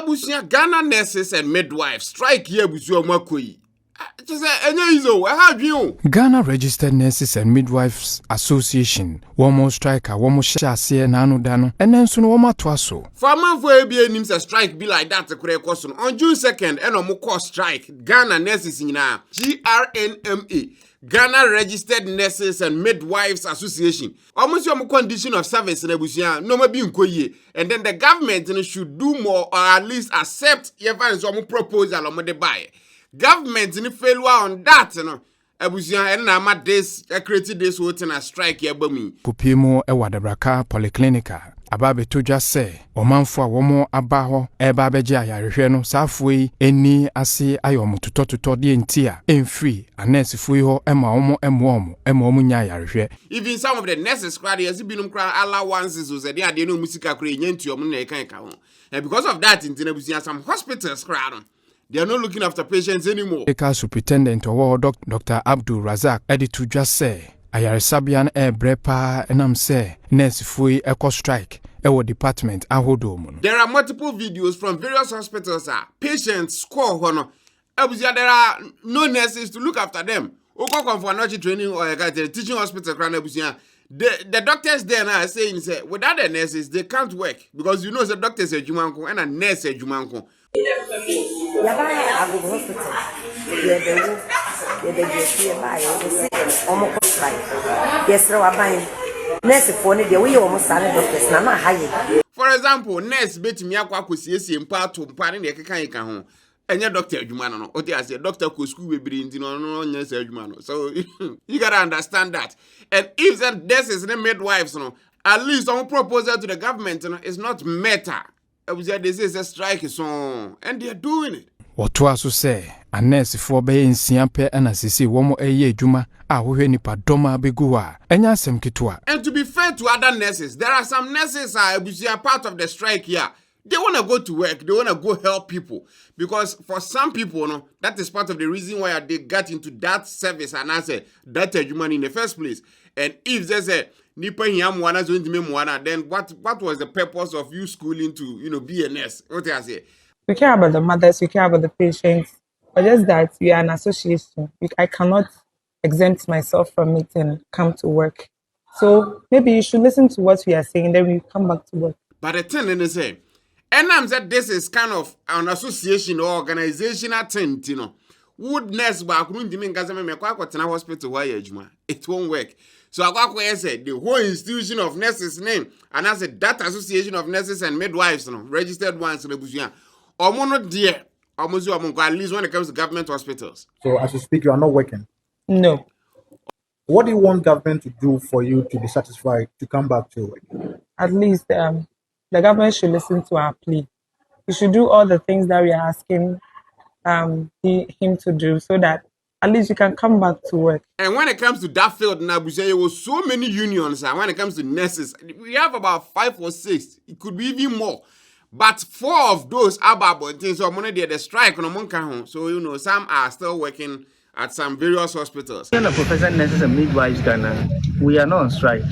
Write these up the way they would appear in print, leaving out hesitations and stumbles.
Abusia Ghana nurses and midwives strike here busu omakoi. Just enye izo have you. Ghana Registered Nurses and Midwives Association womo striker womo hyase na anu dano enen so no womo atoaso. For man for ebie nim say strike be like that kure koso on June 2nd eno mo call strike Ghana nurses nyina GRNMA Ghana Registered Nurses and Midwives Association. Almost your condition of service in Abusia, no maybe in and then the government should do more or at least accept your some proposal on the buy. Government in failure on that, Abusia and Nama this created this voting a strike here by me. Pupimo Ewadabraka Polyclinica. Ababe to just say, Omanfo womo abaho, eba beje ayarehwe no safwe eni ase ayomo tutotuto de entia enfree anesi fui ho ema omo nya ayarehwe. Even some of the nurses crowd as binum crowd allowances so say they no musika kra nyentu omo na ekan ka ho. And because of that in Tinebusia some hospitals crowd they are not looking after patients anymore. Medical Superintendent Dr. Abdul Razak editor just say Ayaresabian brepa enam say nurse fui eco strike ewo department ahodo. There are multiple videos from various hospitals patients score hono. Abusia there are no nurses to look after them. Oko come for nurse training or teaching hospital crown Abusia. The doctors there now are saying say without the nurses they can't work because you know the doctors are jumanko and a nurse are jumanko. For example, nurse bet me akwa kwesiesie mpa to mpa ne de kekan ka ho. Enye doctor adwuma no. O dey say doctor ko school we bring no nurse adwuma no. So you got to understand that. And if that nurses and midwives no, at least some proposal to the government no is not matter. They say it's a strike song and they're doing it. What was say a nurse for be in Siampe and assisi womo eye juma ahohwe nipa doma beguwa enya asem kitwa. And to be fair to other nurses, there are some nurses are part of the strike here. They want to go to work, they want to go help people because for some people no that is part of the reason why they got into that service and I say that human in the first place. And if there's a nipa hiamwana zo ntime mwana then what was the purpose of you schooling to be a nurse? What I say? We care about the mothers, we care about the patients, but just that we are an association. I cannot exempt myself from it and come to work. So maybe you should listen to what we are saying, then we come back to work. But the thing is, and I'm said this is kind of an association or organizational thing, Would nurse back room dimin gazame me kwa kwatena hospital why ejuma. It won't work. So I said the whole institution of nurses name and I said that association of nurses and midwives registered ones in the Busia. Omono dear almost at least when it comes to government hospitals. So as you speak, you are not working? No. What do you want government to do for you to be satisfied to come back to work? At least the government should listen to our plea. We should do all the things that we are asking him to do so that at least you can come back to work. And when it comes to that field, Nabuja, there was so many unions. And when it comes to nurses, we have about 5 or 6. It could be even more. But 4 of those are about things. So money the strike on a so some are still working at some various hospitals. Professor nurses and midwives Ghana, we are not on strike.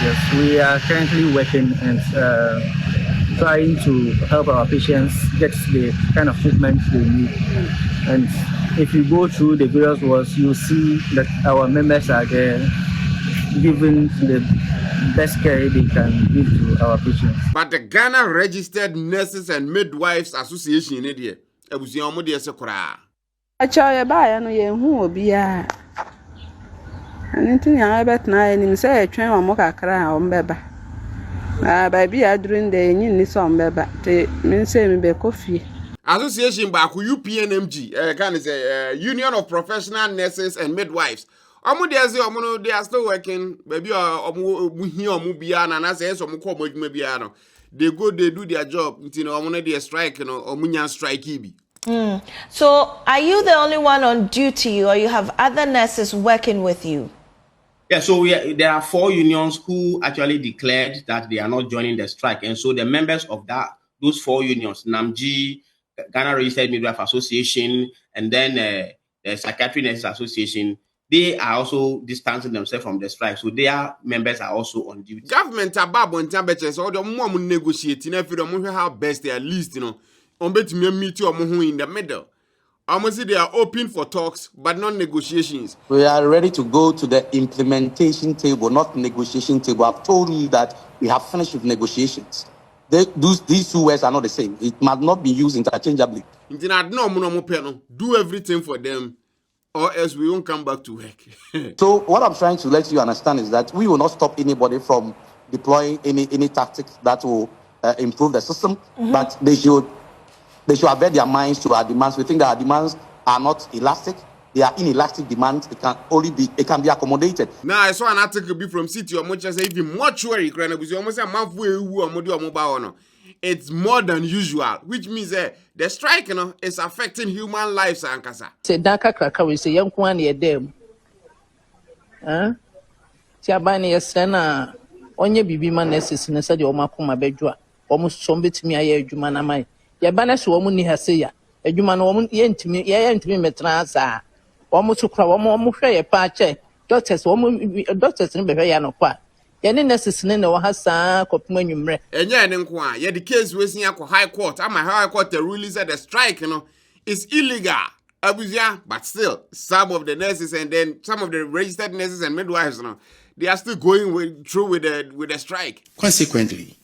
Yes, we are currently working and trying to help our patients get the kind of treatment they need. And if you go through the various wards, you see that our members are there giving the best care they can give to our patients. But the Ghana Registered Nurses and Midwives Association in India, Abusiamu de Sekura. I try buy no ye who be a. And anything I bet nine him say a train or mocha cry on beba. Baby, I during the yin some beba. They mean say me be coffee. Association back UPNMG, can say Union of Professional Nurses and Midwives. They are still working. Baby, they go, they do their job. They strike, or strike. So, are you the only one on duty, or you have other nurses working with you? Yeah, so there are 4 unions who actually declared that they are not joining the strike, and so the members of those 4 unions, NAMG, Ghana Registered Midwife Association, and then the Psychiatry Nurses Association, they are also distancing themselves from the strike. So their members are also on duty. Government are bad on temperatures, or the more negotiating if you don't how best they at least, betimi meet you in the middle. Almost they are open for talks, but not negotiations. We are ready to go to the implementation table, not negotiation table. I've told you that we have finished with negotiations. These two words are not the same. It must not be used interchangeably. Do everything for them, or else we won't come back to work. So what I'm trying to let you understand is that we will not stop anybody from deploying any tactics that will improve the system, but they should avert their minds to our demands. We think that our demands are not elastic. They are inelastic demands. It can be accommodated. Now I saw an article from City or much as even mortuary it's more than usual, which means the strike, is affecting human lives. Say Daka Kraka we say young one near them. Tiabani Yasena onye bibi man necessary said your makuma bedua, almost some bit me a jumana mai. Yabanas woman ni haseya, a juman woman yent me metrasa. Almost to cry one more a patch, doctors in Beviano qua. Any necessary no has a copman. And yeah, the case was near High Court. I'm a High Court the rulers that the strike, is illegal. But still, some of the nurses and then some of the registered nurses and midwives, they are still going through with the strike. Consequently,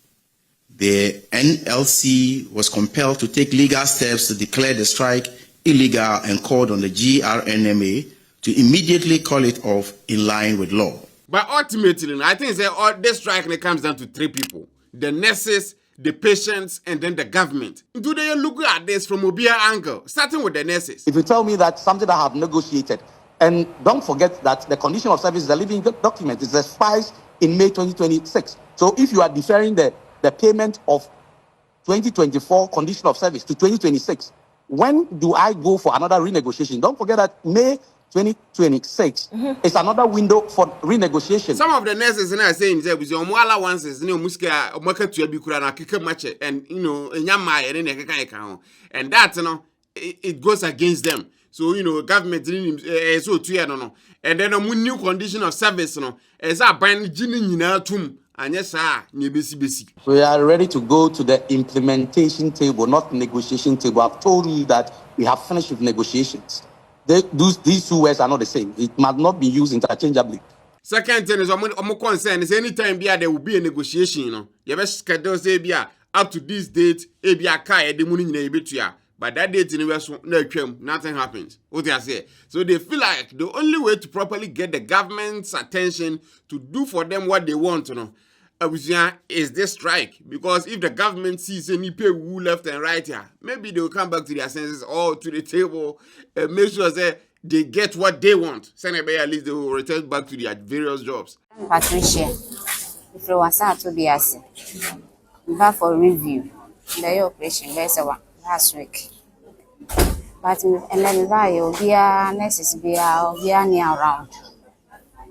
the NLC was compelled to take legal steps to declare the strike illegal and called on the GRNMA to immediately call it off in line with law. But ultimately, I think this strike comes down to three people: the nurses, the patients, and then the government. Do they look at this from a beer angle, starting with the nurses? If you tell me that something that I have negotiated, and don't forget that the condition of service is a living document, it expires in May 2026. So if you are deferring the payment of 2024 condition of service to 2026, when do I go for another renegotiation? Don't forget that May 2026 is another window for renegotiation. Some of the nurses are saying that with your allowances, muska market to be kurana kike match and nyama and that it goes against them. So government so to and then a new condition of service as a band jini tum and yes we are ready to go to the implementation table, not negotiation table. I've told you that we have finished with negotiations. These two words are not the same. It must not be used interchangeably. Second thing is, I'm concerned is anytime there will be a negotiation, you best schedule say up to this date, but that date nothing happens. What they say. So they feel like the only way to properly get the government's attention to do for them what they want, is this strike. Because if the government sees any pay who left and right here, maybe they will come back to their senses or to the table and make sure that they get what they want. At least they will return back to their various jobs. Patricia, if you was to be asked, back for review, the operation last week. But and then you'll be a necessary near around.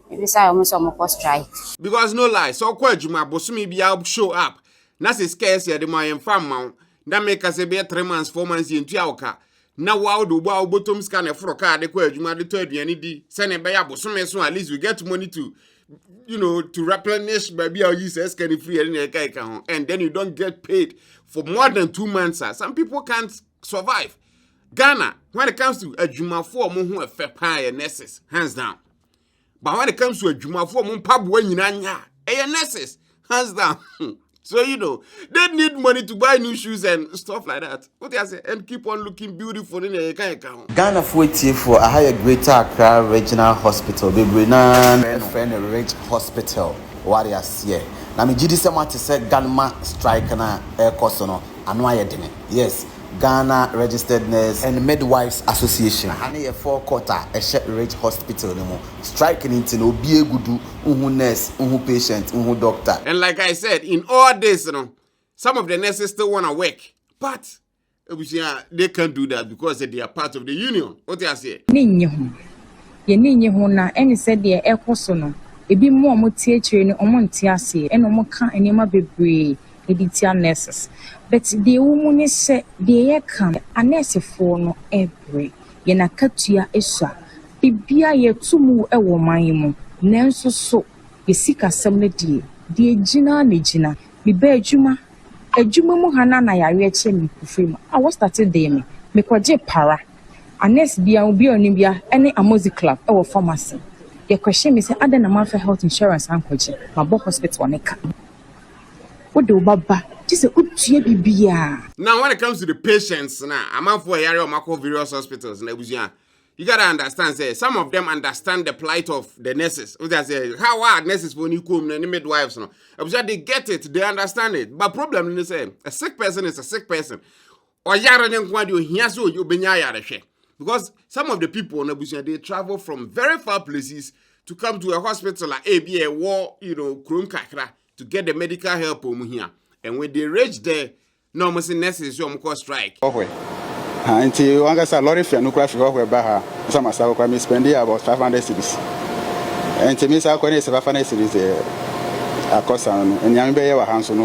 Strike. Because no lie, so quite Juma Bosumi be able show up. Nasi scarce the my farm mount. That make us be 3 months, 4 months in Tiauka. Now wow do wow bottom scan a froka de kwa Juma the third any send a bear Bosumi so at least we get money to to replenish maybe our users can free and then you don't get paid for more than 2 months. Some people can't survive. Ghana, when it comes to a Juma 4 who a fair pie and nurses, hands down. But when it comes to a Juma for pub when you nurses, hands down. So they need money to buy new shoes and stuff like that. What they say and keep on looking beautiful in a account. Ghana for a higher Greater Accra Regional Hospital. Be friend a rich hospital. Warriors here. Now me jidi se what say Ghana strike na air cosono anu yes. Ghana Registered Nurse and Midwives Association. Hane ye 4 quarter a rich hospital no striking into no be gudu nurse, patient, doctor. And like I said, in all this, some of the nurses still want to work, but they can't do that because they are part of the union. What they say? Ye na any said the air cosono. Ebi mo teacher ni omontiase and omoka enema bebre. Editia nurses, but the woman said the come a nurse for no every yena katua esha bibia ye tumu e wo manyimu nanso so ye sika semne die gina ne gina bi ba adwuma adwuma mu hana na yare eche me kufiri mu I was started dey me kwaje para anes bia obi oni bia ene amozi club e wo pharmacy ye question me say ada na man for health insurance ankwaje ma bo hospital ne ka wodo baba just utie bibia. Now when it comes to the patients now I'm for area of various hospitals na busia. You gotta understand, say some of them understand the plight of the nurses. They say how are nurses for new come and midwives no. They get it, they understand it. But problem is say a sick person is a sick person. Or yara den kwa dio hia so you benya yara hwe. Because some of the people on Abuja they travel from very far places to come to a hospital like ABA war, Krum Kakra to get the medical help here. And when they reach there, no must nurses you call strike. Until one gets a lorry for no craft for Baha, some of us spend about 500 cities. And to me, I can say 500 cities a cost and young bay our hands on.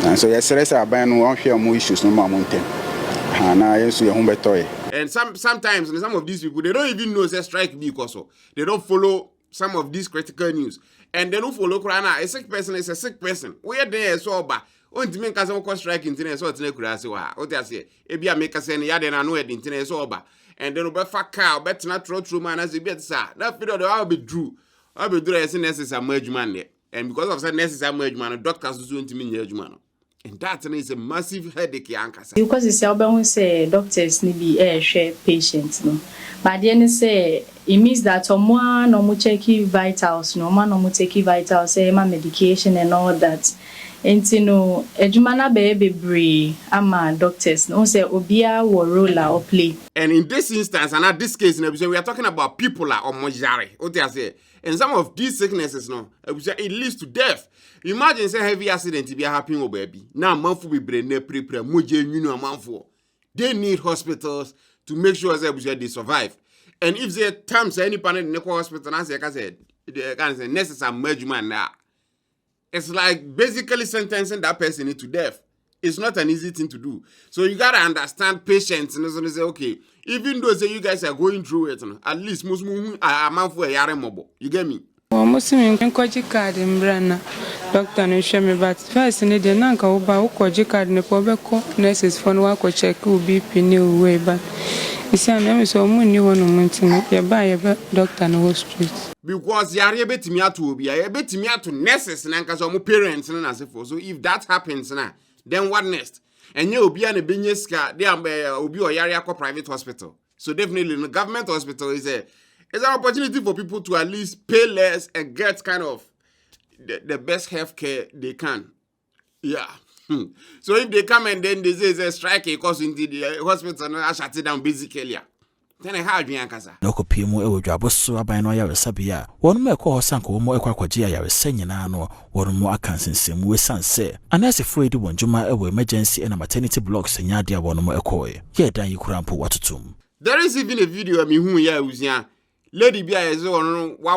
And so, yes, I buy no one share more issues no more mountain. And I used to a home toy. And sometimes some of these people they don't even know that strike because they don't follow some of these critical news. And they don't follow Krana. A sick person is a sick person. We are there so bad. On to make us all strike internet so it's no crazy. What I say, if you make us any other than no internet so bad. And then over fat cow, better not true man as you bet, sir. That video I'll be true. I'll be doing as necessary merge man there. And because of that necessary merge man, doctors do to me merge man. And that is a massive headache, Yankasa. Because it's about say doctors need be share patients, no. But then say it means that someone no check vitals, no man no take vitals, say my medication and all that. And ejumana be ama doctors no say obia wo role or play. And in this instance, and at this case, we are talking about people like omojare. What I say, and some of these sicknesses, no, it leads to death. Imagine say heavy accident be happening, oh baby. Now manful be brain prepare moje manful. They need hospitals to make sure that they survive. And if there times any panel in the hospital, as I said, they can say necessary management now. It's like basically sentencing that person into death. It's not an easy thing to do. So you gotta understand patients and so say, okay, even though say you guys are going through it, at least most a man for a yare mobile. You get me? Muslim koji card mbrana doctor no hwe me but first ne de na nka wo ba wo koji card ne po be ko nurses for no wa ko check BP ne we ba isi am so mu ni wono muntin ye ba ye be doctor no street because yare betimi ato obi ya betimi ato nurses na nka so mo parents na asefo. So if that happens na then what next? And you obi na benye ska dey am obi o yare akọ private hospital. So definitely the government hospital is it's an opportunity for people to at least pay less and get kind of the best health care they can. Yeah. So if they come and then they say it's a strike because into the hospital I shut it down basically. Then I had me ankasa. No kopimu ewo dwabo so aban no ya resabia. Wonu me ko hosanko wo mo ekwakwaje ya resanyina no wonu mo akansensem we sanse. Anase fredi wonjuma ewo emergency and maternity blocks nya dia wonu mo ekoye. Ye dan yikurampo watotum. There is even a video of me who ya uzia. Lady Bia is on wa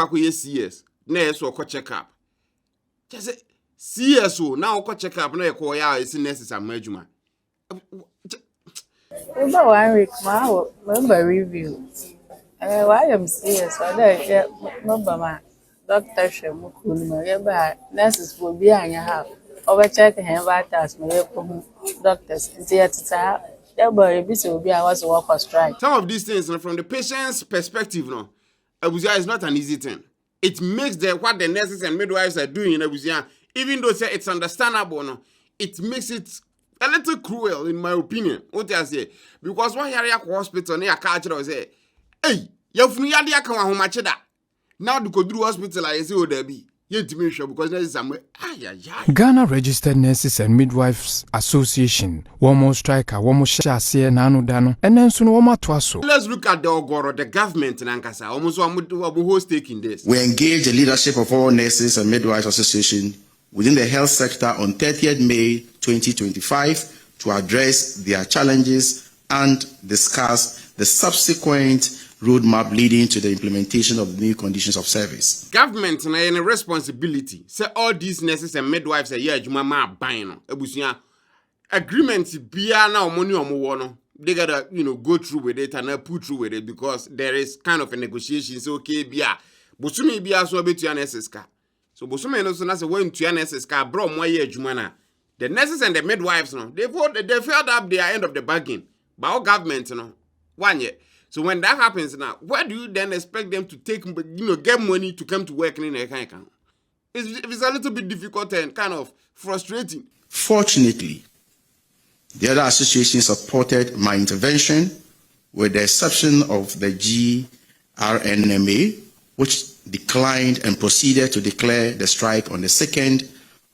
CS. Na yeso ko check up. Just CS now ko check up na ko ya is necessary majuma. About 1 week ma remember review. Why am CS for that number ma doctor shemu kunu ya ba nurses for be anya have. Over check him vitals me ko doctors theater. Some of these things from the patient's perspective, no, Abuja is not an easy thing. It makes what the nurses and midwives are doing in Abuja, even though say it's understandable, no, it makes it a little cruel, in my opinion. What I say, because one area hospital near culture say, hey, you've now the Kodru hospital I say, oh, there be. Because there is some Ghana Registered Nurses and Midwives Association, one more striker, one more shase nanu dano, and then soon one more twaso. Let's look at the Ogoro, the government in Ankasa, almost one whole stake in this. We engage the leadership of all Nurses and Midwives Association within the health sector on 30th May 2025 to address their challenges and discuss the subsequent roadmap leading to the implementation of the new conditions of service. Government na a responsibility. Say all these nurses and midwives are here juma buying. Ebusia agreements bia na money omo they gotta go through with it and put through with it because there is kind of a negotiation. So okay bia bosumi bia so betu nurses ka. So bosumi no so na say when tu nurses ka bro mo here juma na The nurses and the midwives, they filled up their end of the bargain. By our government, 1 year. So when that happens now, where do you then expect them to take, get money to come to work in a kind of? It's a little bit difficult and kind of frustrating. Fortunately, the other associations supported my intervention, with the exception of the GRNMA, which declined and proceeded to declare the strike on the 2nd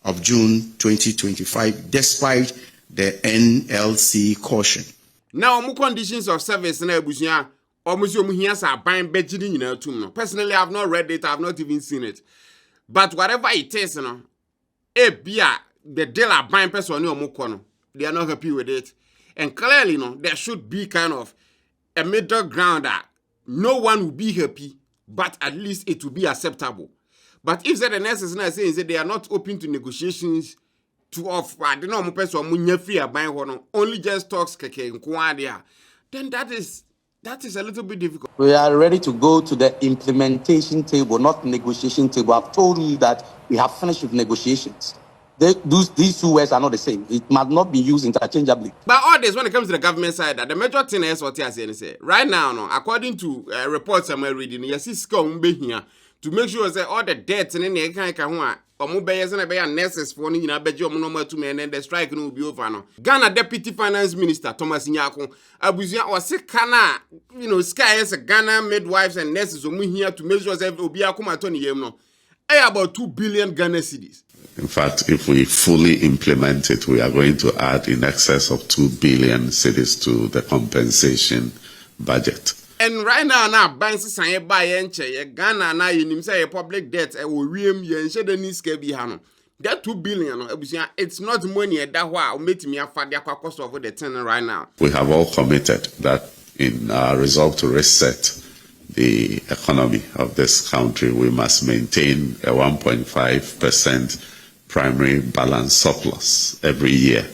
of June 2025, despite the NLC caution. Now, conditions of service na ebusia, almost personally, I have not read it, I have not even seen it. But whatever it is, the deal are buying person they are not happy with it. And clearly, there should be kind of a middle ground that no one will be happy, but at least it will be acceptable. But if the nurses now saying that they are not open to negotiations to offer, I don't know, person free buying only just talks then that is a little bit difficult. We are ready to go to the implementation table, not negotiation table. I've told you that we have finished with negotiations. These two words are not the same. It must not be used interchangeably. But all this, when it comes to the government side, the major thing is what you say. Right now, according to reports I'm reading, you see here to make sure that all the debts and any kind of nurses for and then the strike will be over. Ghana Deputy Finance Minister Thomas Nyako Abuzia or Kana, Sky as a Ghana midwives and nurses here to make sure that Obia Kumatoni Yemno. About 2 billion Ghana cedis. In fact, if we fully implement it, we are going to add in excess of 2 billion cedis to the compensation budget. And right now, banks say buy Ghana now you say public debt will ream you the needs can be hano. That 2 billion, it's not money that why make me a father cost of the tenant right now. We have all committed that in our resolve to reset the economy of this country, we must maintain a 1.5% primary balance surplus every year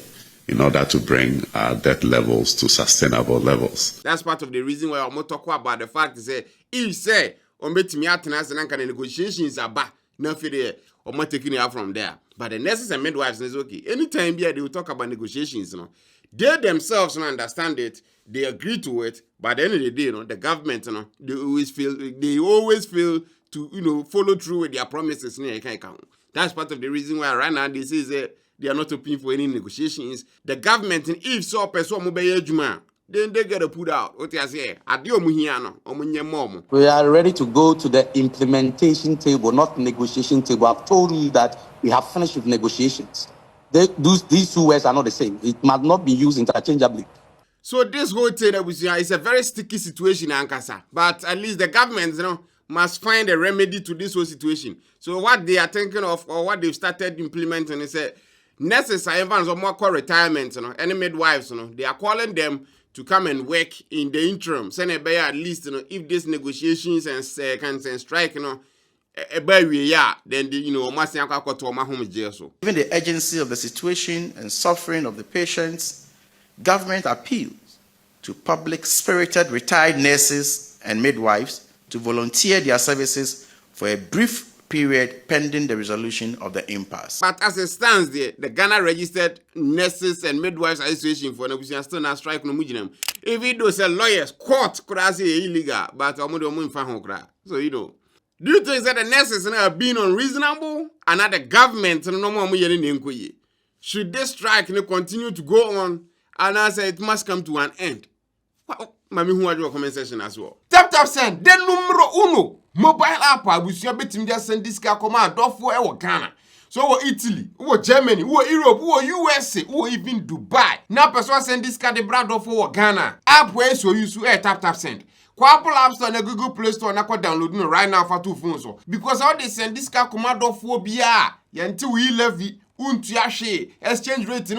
in order to bring our debt levels to sustainable levels. That's part of the reason why I'm talking about the fact is if say negotiations are back, nothing there, or not taking it out from there. But the nurses and midwives is okay. Anytime they will talk about negotiations, they themselves understand it, they agree to it, but at the end of the day, the government, they always fail to, follow through with their promises. That's part of the reason why right now they say they are not open for any negotiations. The government, if so person then they get put out. What I say, we are ready to go to the implementation table, not negotiation table. I've told you that we have finished with negotiations. These two words are not the same. It must not be used interchangeably. So this whole thing is a very sticky situation, Ankasa. But at least the government, must find a remedy to this whole situation. So what they are thinking of, or what they've started implementing, is nurses are even more call retirement, any midwives, they are calling them to come and work in the interim. Send a at least, if these negotiations and strike, then almost home jail. So Given the urgency of the situation and suffering of the patients, government appeals to public-spirited retired nurses and midwives to volunteer their services for a brief period pending the resolution of the impasse. But as it stands there, the Ghana Registered Nurses and Midwives Association for negotiation still not strike no mujinem. Even though say lawyers court could say illegal, but so do you think that the nurses are being unreasonable and that the government no more should this strike continue to go on and I say it must come to an end? Mami who your comment section as well. Tap send the numero uno mobile app abusia betim just send this car command for Ghana. So Italy, Germany, Europe, USA, even Dubai. Now person send this car the brand for Ghana. App where so use tap send. Kwa Apple App Store and Google Play Store na kwa download right now for 2 phones. Because how they send this car command for bia yanti we levy exchange rate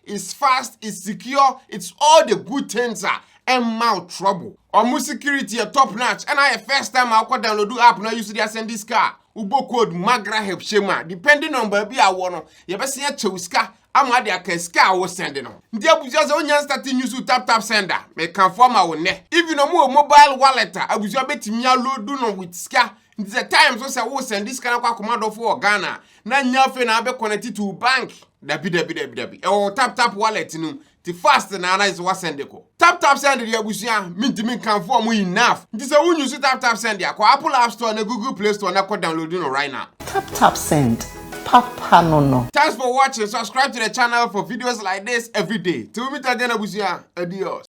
it's fast, it's secure, it's all the good things and mouth trouble. Almost security a top notch. And I first time I could download the app now you see send this car. Ubo code Magraheb Shema. Depending on baby I want you ever see a chowska. I'm at the ska was sending on. There was just only starting use to tap sender. Make can form our net. If you know more mobile wallet, I was your bet me load do no with ska. It's a time so say wo send this kind of command for Ghana. Na nyafe na be connected to bank. Dabi. Oh tap wallet no. Ti fast na ana is what send ko. Tap send the abusia mintimi kan for mu enough. Nti say won use tap send ya. Ko Apple App Store na Google Play Store na ko downloading right now. Tap send. Papa no. Thanks for watching. Subscribe to the channel for videos like this every day. Till we meet again, abusia. Adios.